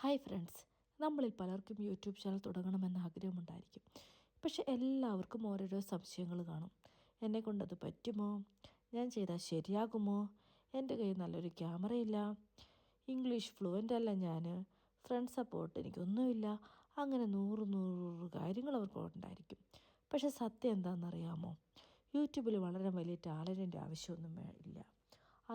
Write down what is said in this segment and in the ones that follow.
Hi friends, നമ്മളിൽ പലർക്കും YouTube channel തുടങ്ങണമെന്ന് ആഗ്രഹമുണ്ടായിരിക്കും. പക്ഷെ എല്ലാവർക്കും ഓരോരോ സംശയങ്ങൾ കാണും. എന്നെക്കൊണ്ടത് പറ്റുമോ? ഞാൻ ചെയ്താൽ ശരിയാകുമോ? എൻ്റെ കയ്യിൽ നല്ലൊരു ക്യാമറയില്ല, ഇംഗ്ലീഷ് ഫ്ലുവൻ്റ് അല്ല ഞാൻ, ഫ്രണ്ട് സപ്പോർട്ട് എനിക്കൊന്നുമില്ല. അങ്ങനെ നൂറ് കാര്യങ്ങൾ അവർക്കുണ്ടായിരിക്കും. പക്ഷെ സത്യം എന്താണെന്നറിയാമോ? യൂട്യൂബിൽ വളരെ വലിയ ടാലൻറ്റിൻ്റെ ആവശ്യമൊന്നും ഇല്ല.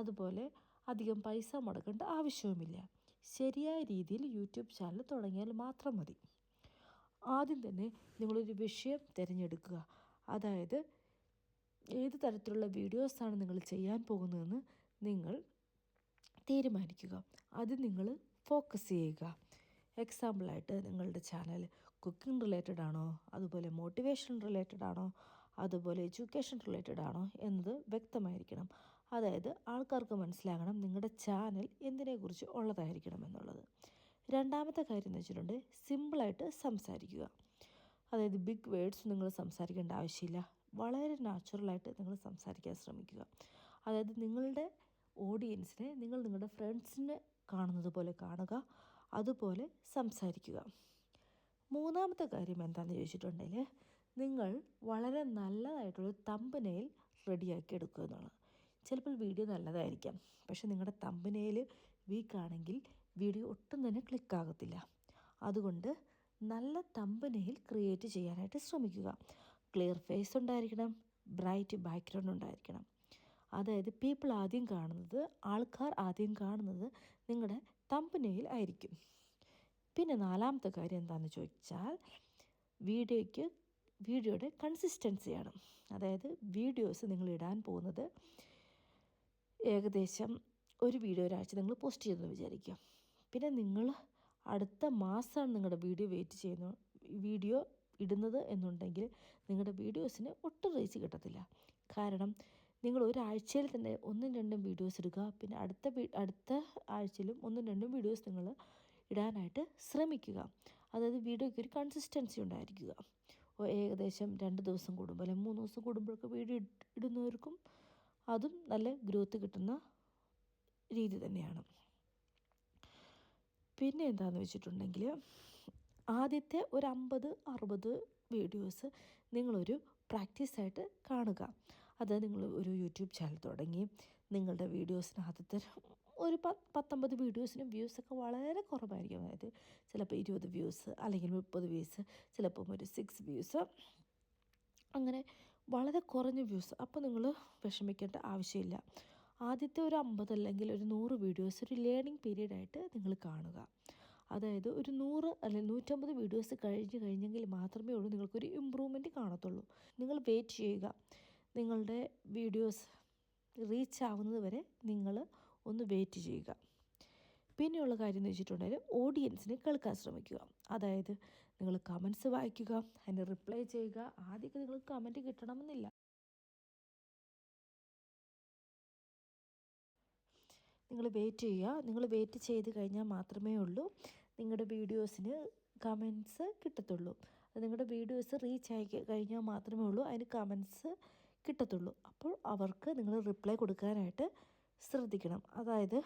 അതുപോലെ അധികം പൈസ മുടക്കേണ്ട ആവശ്യവുമില്ല. ശരിയായ രീതിയിൽ യൂട്യൂബ് ചാനൽ തുടങ്ങിയാൽ മാത്രം മതി. ആദ്യം തന്നെ നിങ്ങളൊരു വിഷയം തിരഞ്ഞെടുക്കുക. അതായത് ഏത് തരത്തിലുള്ള വീഡിയോസാണ് നിങ്ങൾ ചെയ്യാൻ പോകുന്നതെന്ന് നിങ്ങൾ തീരുമാനിക്കുക. അത് നിങ്ങൾ ഫോക്കസ് ചെയ്യുക. എക്സാമ്പിളായിട്ട് നിങ്ങളുടെ ചാനൽ കുക്കിംഗ് റിലേറ്റഡ് ആണോ, അതുപോലെ മോട്ടിവേഷൻ റിലേറ്റഡ് ആണോ, അതുപോലെ എഡ്യൂക്കേഷൻ റിലേറ്റഡ് ആണോ എന്നത് വ്യക്തമായിരിക്കണം. അതായത് ആൾക്കാർക്ക് മനസ്സിലാകണം നിങ്ങളുടെ ചാനൽ എന്തിനെക്കുറിച്ച് ഉള്ളതായിരിക്കണം എന്നുള്ളത്. രണ്ടാമത്തെ കാര്യം എന്ന് വെച്ചിട്ടുണ്ടെങ്കിൽ സിമ്പിളായിട്ട് സംസാരിക്കുക. അതായത് ബിഗ് വേർഡ്സ് നിങ്ങൾ സംസാരിക്കേണ്ട ആവശ്യമില്ല. വളരെ നാച്ചുറലായിട്ട് നിങ്ങൾ സംസാരിക്കാൻ ശ്രമിക്കുക. അതായത് നിങ്ങളുടെ ഓഡിയൻസിനെ നിങ്ങൾ നിങ്ങളുടെ ഫ്രണ്ട്സിനെ കാണുന്നത് പോലെ കാണുക, അതുപോലെ സംസാരിക്കുക. മൂന്നാമത്തെ കാര്യം എന്താണെന്ന് ചോദിച്ചിട്ടുണ്ടെങ്കിൽ നിങ്ങൾ വളരെ നല്ലതായിട്ടുള്ള തമ്പനെയിൽ റെഡിയാക്കി എടുക്കുക എന്നുള്ളത്. ചിലപ്പോൾ വീഡിയോ നല്ലതായിരിക്കാം, പക്ഷെ നിങ്ങളുടെ തമ്പനെയിൽ വീക്കാണെങ്കിൽ വീഡിയോ ഒട്ടും തന്നെ ക്ലിക്കാകത്തില്ല. അതുകൊണ്ട് നല്ല തമ്പനെയിൽ ക്രിയേറ്റ് ചെയ്യാനായിട്ട് ശ്രമിക്കുക. ക്ലിയർ ഫേസ് ഉണ്ടായിരിക്കണം, ബ്രൈറ്റ് ബാക്ക്ഗ്രൗണ്ട് ഉണ്ടായിരിക്കണം. അതായത് ആൾക്കാർ ആദ്യം കാണുന്നത് നിങ്ങളുടെ തമ്പനെയിൽ ആയിരിക്കും. പിന്നെ നാലാമത്തെ കാര്യം എന്താണെന്ന് ചോദിച്ചാൽ വീഡിയോയുടെ കൺസിസ്റ്റൻസിയാണ്. അതായത് വീഡിയോസ് നിങ്ങൾ ഇടാൻ പോകുന്നത് ഏകദേശം ഒരു വീഡിയോ ഒരാഴ്ച നിങ്ങൾ പോസ്റ്റ് ചെയ്തെന്ന് വിചാരിക്കുക. പിന്നെ നിങ്ങൾ അടുത്ത മാസമാണ് നിങ്ങളുടെ വീഡിയോ ഇടുന്നത് എന്നുണ്ടെങ്കിൽ നിങ്ങളുടെ വീഡിയോസിന് ഒട്ടും റീച്ച് കിട്ടത്തില്ല. കാരണം നിങ്ങൾ ഒരാഴ്ചയിൽ തന്നെ 1-2 വീഡിയോസ് ഇടുക, പിന്നെ അടുത്ത ആഴ്ചയിലും 1-2 വീഡിയോസ് നിങ്ങൾ ഇടാനായിട്ട് ശ്രമിക്കുക. അതായത് വീഡിയോയ്ക്ക് ഒരു കൺസിസ്റ്റൻസി ഉണ്ടായിരിക്കുക. ഏകദേശം 2 ദിവസം കൂടുമ്പോൾ അല്ലെങ്കിൽ 3 ദിവസം കൂടുമ്പോഴൊക്കെ വീഡിയോ ഇടുന്നവർക്കും അതും നല്ല ഗ്രോത്ത് കിട്ടുന്ന രീതി തന്നെയാണ്. പിന്നെ എന്താണെന്ന് വെച്ചിട്ടുണ്ടെങ്കിൽ ആദ്യത്തെ ഒരു 50-60 വീഡിയോസ് നിങ്ങളൊരു പ്രാക്ടീസായിട്ട് കാണുക. അത് നിങ്ങൾ ഒരു യൂട്യൂബ് ചാനൽ തുടങ്ങി നിങ്ങളുടെ വീഡിയോസിന് ആദ്യത്തെ ഒരു 10-50 വീഡിയോസിനും വ്യൂസൊക്കെ വളരെ കുറവായിരിക്കും. അതായത് ചിലപ്പോൾ 20 വ്യൂസ് അല്ലെങ്കിൽ 30 വ്യൂസ്, ചിലപ്പം ഒരു 6 വ്യൂസ്, അങ്ങനെ വളരെ കുറഞ്ഞ വ്യൂസ്. അപ്പോൾ നിങ്ങൾ വിഷമിക്കേണ്ട ആവശ്യമില്ല. ആദ്യത്തെ ഒരു 50 അല്ലെങ്കിൽ ഒരു 100 വീഡിയോസ് ഒരു ലേണിംഗ് പീരീഡായിട്ട് നിങ്ങൾ കാണുക. അതായത് ഒരു 100 അല്ലെങ്കിൽ 150 വീഡിയോസ് കഴിഞ്ഞെങ്കിൽ മാത്രമേ ഉള്ളൂ നിങ്ങൾക്കൊരു ഇമ്പ്രൂവ്മെൻറ്റ് കാണത്തുള്ളൂ. നിങ്ങൾ വെയിറ്റ് ചെയ്യുക. നിങ്ങളുടെ വീഡിയോസ് റീച്ച് ആവുന്നത് വരെ നിങ്ങൾ ഒന്ന് വെയിറ്റ് ചെയ്യുക. പിന്നെയുള്ള കാര്യം എന്ന് വെച്ചിട്ടുണ്ടെങ്കിൽ ഓഡിയൻസിനെ കേൾക്കാൻ ശ്രമിക്കുക. അതായത് നിങ്ങൾ കമൻസ് വായിക്കുക, അതിന് റിപ്ലൈ ചെയ്യുക. ആദ്യമൊക്കെ നിങ്ങൾക്ക് കമൻറ്റ് കിട്ടണമെന്നില്ല. നിങ്ങൾ വെയിറ്റ് ചെയ്യുക. നിങ്ങൾ വെയിറ്റ് ചെയ്ത് കഴിഞ്ഞാൽ മാത്രമേ ഉള്ളൂ നിങ്ങളുടെ വീഡിയോസിന് കമൻസ് കിട്ടത്തുള്ളൂ. നിങ്ങളുടെ വീഡിയോസ് റീച്ച് ആയി കഴിഞ്ഞാൽ മാത്രമേ ഉള്ളൂ അതിന് കമൻസ് കിട്ടത്തുള്ളൂ. അപ്പോൾ അവർക്ക് നിങ്ങൾ റിപ്ലൈ കൊടുക്കാനായിട്ട് ശ്രദ്ധിക്കണം. അതായത്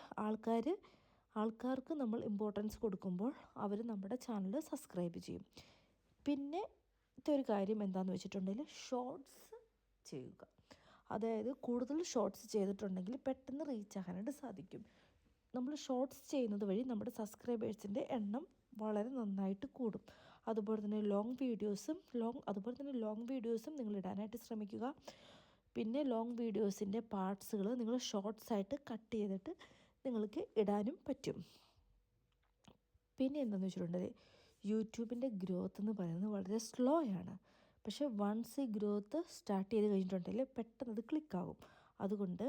ആൾക്കാർക്ക് നമ്മൾ ഇമ്പോർട്ടൻസ് കൊടുക്കുമ്പോൾ അവർ നമ്മുടെ ചാനൽ സബ്സ്ക്രൈബ് ചെയ്യും. പിന്നെ ഒരു കാര്യം എന്താണെന്ന് വെച്ചിട്ടുണ്ടെങ്കിൽ ഷോർട്സ് ചെയ്യുക. അതായത് കൂടുതൽ ഷോർട്സ് ചെയ്തിട്ടുണ്ടെങ്കിൽ പെട്ടെന്ന് റീച്ച് ആകാനായിട്ട് സാധിക്കും. നമ്മൾ ഷോർട്സ് ചെയ്യുന്നത് വഴി നമ്മുടെ സബ്സ്ക്രൈബേഴ്സിൻ്റെ എണ്ണം വളരെ നന്നായിട്ട് കൂടും. അതുപോലെ തന്നെ ലോങ് വീഡിയോസും നിങ്ങൾ ഇടാനായിട്ട് ശ്രമിക്കുക. പിന്നെ ലോങ് വീഡിയോസിൻ്റെ പാർട്സുകൾ നിങ്ങൾ ഷോർട്സായിട്ട് കട്ട് ചെയ്തിട്ട് നിങ്ങൾക്ക് ഇടാനും പറ്റും. പിന്നെ എന്താണെന്ന് വെച്ചിട്ടുണ്ടെങ്കിൽ യൂട്യൂബിൻ്റെ ഗ്രോത്ത് എന്ന് പറയുന്നത് വളരെ സ്ലോ ആണ്. പക്ഷേ വൺസ് ഈ ഗ്രോത്ത് സ്റ്റാർട്ട് ചെയ്ത് കഴിഞ്ഞിട്ടുണ്ടെങ്കിൽ പെട്ടെന്ന് അത് ക്ലിക്കാകും. അതുകൊണ്ട്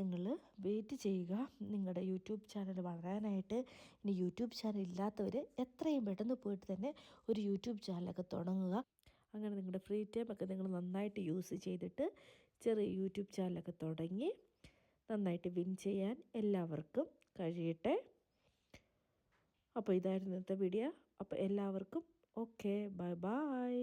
നിങ്ങൾ വെയിറ്റ് ചെയ്യുക നിങ്ങളുടെ യൂട്യൂബ് ചാനൽ വളരാനായിട്ട്. ഇനി യൂട്യൂബ് ചാനൽ ഇല്ലാത്തവർ എത്രയും പെട്ടെന്ന് പോയിട്ട് തന്നെ ഒരു യൂട്യൂബ് ചാനലൊക്കെ തുടങ്ങുക. അങ്ങനെ നിങ്ങളുടെ ഫ്രീ ടൈമൊക്കെ നിങ്ങൾ നന്നായിട്ട് യൂസ് ചെയ്തിട്ട് ചെറിയ യൂട്യൂബ് ചാനലൊക്കെ തുടങ്ങി നന്നായിട്ട് വിൻ ചെയ്യാൻ എല്ലാവർക്കും കഴിയട്ടെ. അപ്പോൾ ഇതായിരുന്നു ഇന്നത്തെ വീഡിയോ. അപ്പോൾ എല്ലാവർക്കും ഓക്കെ, ബൈ.